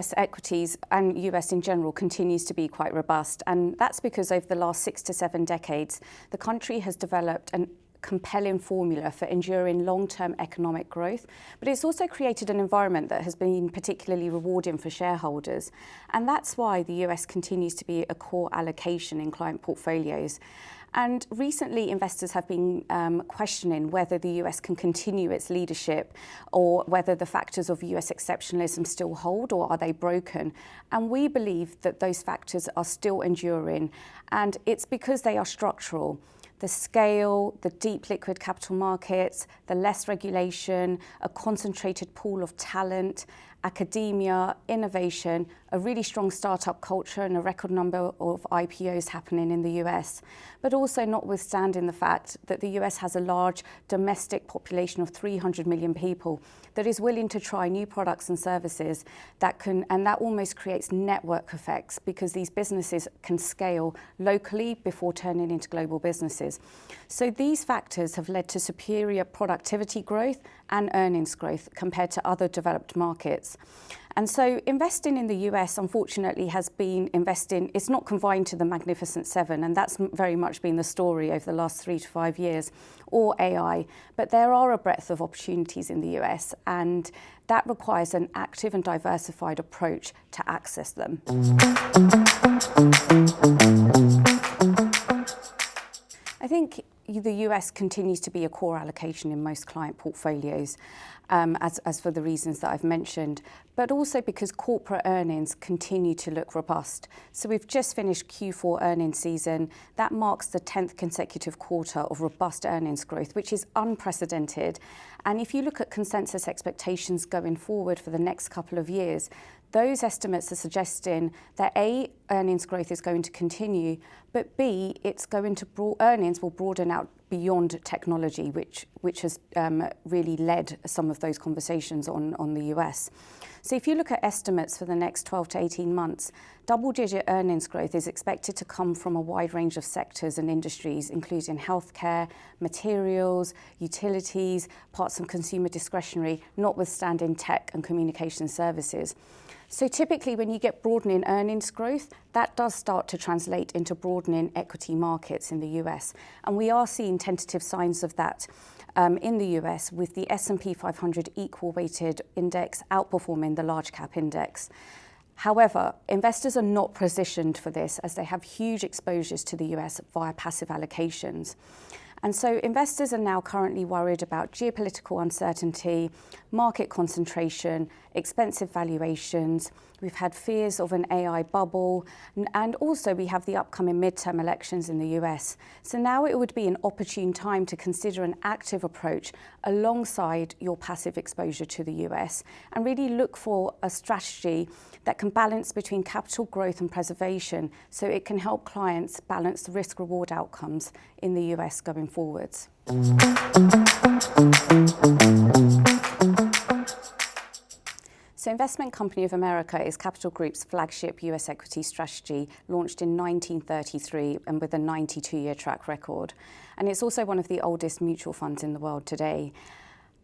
US equities and US in general continues to be quite robust, and that's because over the last 6 to 7 decades, the country has developed a compelling formula for enduring long-term economic growth, but it's also created an environment that has been particularly rewarding for shareholders. And that's why the US continues to be a core allocation in client portfolios. And recently, investors have been questioning whether the US can continue its leadership or whether the factors of US exceptionalism still hold or are they broken. And we believe that those factors are still enduring, and it's because they are structural. The scale, the deep liquid capital markets, the less regulation, a concentrated pool of talent, academia, innovation, a really strong startup culture and a record number of IPOs happening in the US. But also notwithstanding the fact that the US has a large domestic population of 300 million people that is willing to try new products and services and that almost creates network effects because these businesses can scale locally before turning into global businesses. So these factors have led to superior productivity growth and earnings growth compared to other developed markets. And so investing in the US, unfortunately, has been investing, it's not confined to the Magnificent Seven, and that's very much been the story over the last 3 to 5 years, or AI. But there are a breadth of opportunities in the US, and that requires an active and diversified approach to access them. I think the US continues to be a core allocation in most client portfolios, as for the reasons that I've mentioned, but also because corporate earnings continue to look robust. So we've just finished Q4 earnings season. That marks the 10th consecutive quarter of robust earnings growth, which is unprecedented. And if you look at consensus expectations going forward for the next couple of years, those estimates are suggesting that A, earnings growth is going to continue, but B, earnings will broaden out beyond technology, which has really led some of those conversations on the US. So if you look at estimates for the next 12 to 18 months, double-digit earnings growth is expected to come from a wide range of sectors and industries, including healthcare, materials, utilities, parts of consumer discretionary, notwithstanding tech and communication services. So typically when you get broadening earnings growth, that does start to translate into broadening equity markets in the US. And we are seeing tentative signs of that in the US, with the S&P 500 equal weighted index outperforming the large cap index. However, investors are not positioned for this as they have huge exposures to the US via passive allocations. And so investors are now currently worried about geopolitical uncertainty, market concentration, expensive valuations. We've had fears of an AI bubble, and also we have the upcoming midterm elections in the US. So now it would be an opportune time to consider an active approach alongside your passive exposure to the US and really look for a strategy that can balance between capital growth and preservation so it can help clients balance the risk-reward outcomes in the US going forwards. So Investment Company of America is Capital Group's flagship US equity strategy, launched in 1933 and with a 92-year track record. And it's also one of the oldest mutual funds in the world today.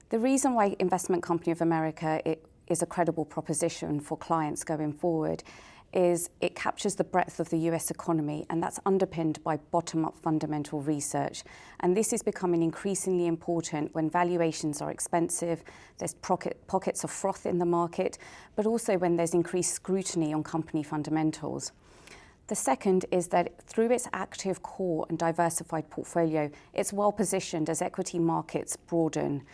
The reason why Investment Company of America is a credible proposition for clients going forward is it captures the breadth of the US economy, and that's underpinned by bottom-up fundamental research. And this is becoming increasingly important when valuations are expensive, there's pockets of froth in the market, but also when there's increased scrutiny on company fundamentals. The second is that through its active core and diversified portfolio, it's well positioned as equity markets broaden.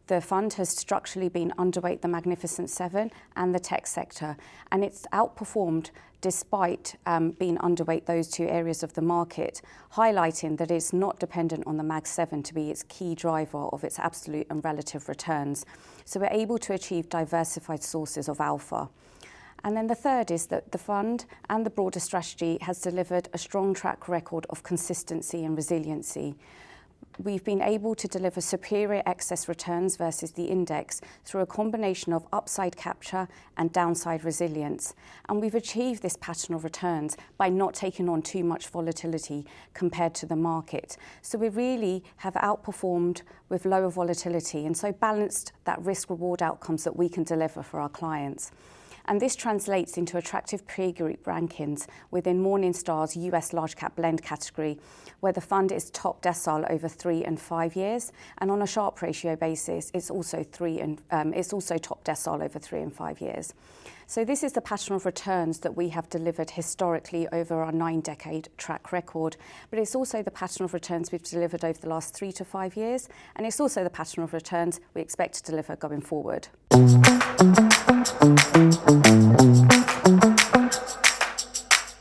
The fund has structurally been underweight the Magnificent Seven and the tech sector, and it's outperformed despite being underweight those two areas of the market, highlighting that it's not dependent on the Mag 7 to be its key driver of its absolute and relative returns. So we're able to achieve diversified sources of alpha. And then the third is that the fund and the broader strategy has delivered a strong track record of consistency and resiliency. We've been able to deliver superior excess returns versus the index through a combination of upside capture and downside resilience. And we've achieved this pattern of returns by not taking on too much volatility compared to the market. So we really have outperformed with lower volatility and so balanced that risk-reward outcomes that we can deliver for our clients. And this translates into attractive peer group rankings within Morningstar's US large cap blend category, where the fund is top decile over 3 and 5 years. And on a Sharpe ratio basis, it's also top decile over 3 and 5 years. So this is the pattern of returns that we have delivered historically over our 9-decade track record, but it's also the pattern of returns we've delivered over the last 3 to 5 years, and it's also the pattern of returns we expect to deliver going forward.